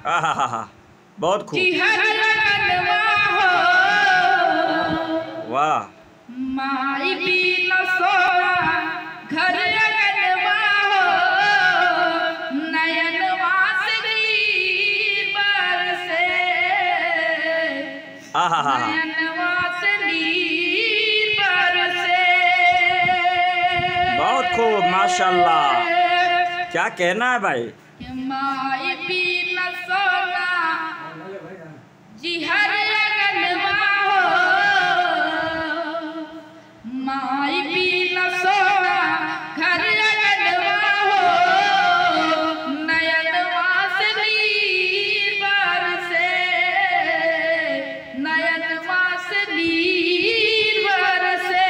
आहा, बहुत खूब। वाह। माई भी न सोना घर अगनवा हो, नयन वासनी बरसे, नयन वासनी बरसे। बहुत खूब, माशाल्लाह। क्या कहना है भाई? माई भी न सोना जी हर अगनवा हो, माई भी न सोना घर अगनवा हो, नयन वासनी बरसे, नयन वासनी बरसे।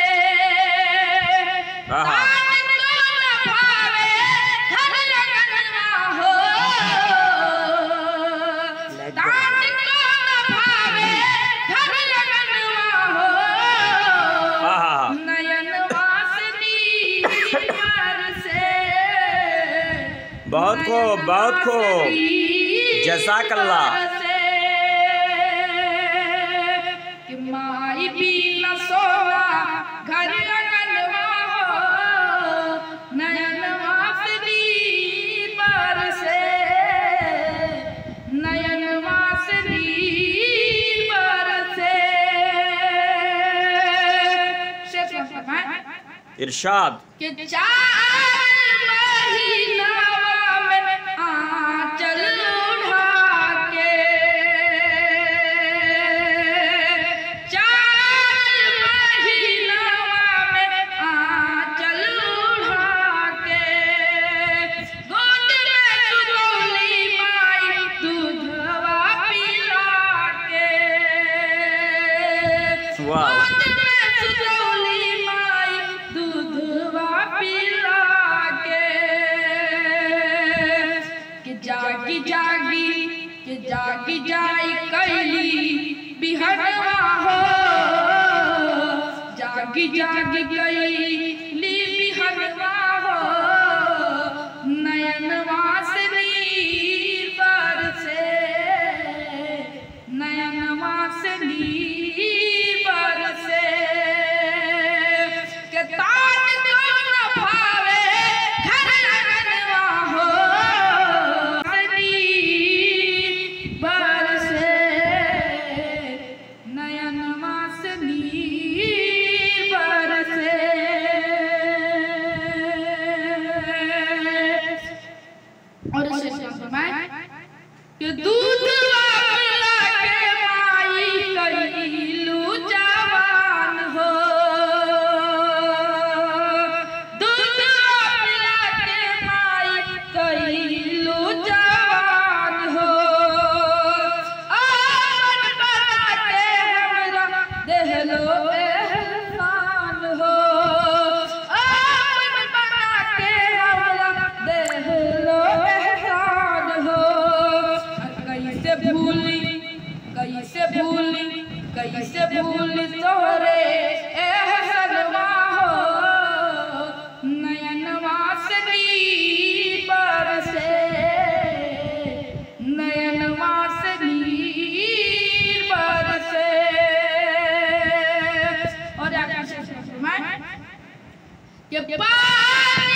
बहुत खूब, बहुत खूब, जज़ाकल्लाह। माई भी न सोना घर अगनवा हो, नयन वासनी बरसे, नयन वासनी बरसे। इरशाद के 4 महीना में आंचल उठा के, 4 महीना में आंचल उठा के, गोद में सुतौली माई दूधवा पिला के, गोद में सुतौली माई दूधवा पिला के जागी जागी के जागी जाई कैली बिहनवा हो, जागी जागी कैली बिहनवा हो, नयन वासनी बरसे, नयन वासनी बरसे। के तान को न भावे घर अगनवा हो, बरसे, नयन वासनी बरसे। और दूध पिला के माई कैलू जवान हो, दूध पिला के माई कैलू जवान हो, अपन बना के हमरा देहलो एहसान हो, अपन बना के हमरा देहलो एहसान हो। कैसे भूली कैसे भूली कैसे भूली तोरे एहसनवा हो, नयन वासनी बरसे, नयन वासनी बरसे। और के पानी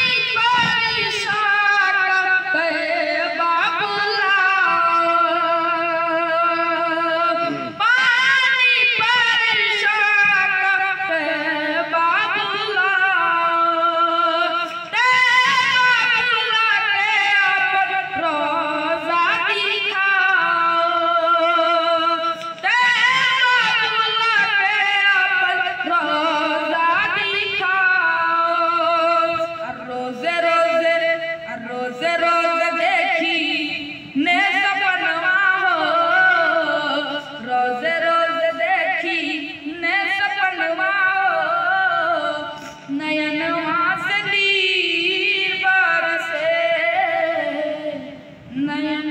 नयन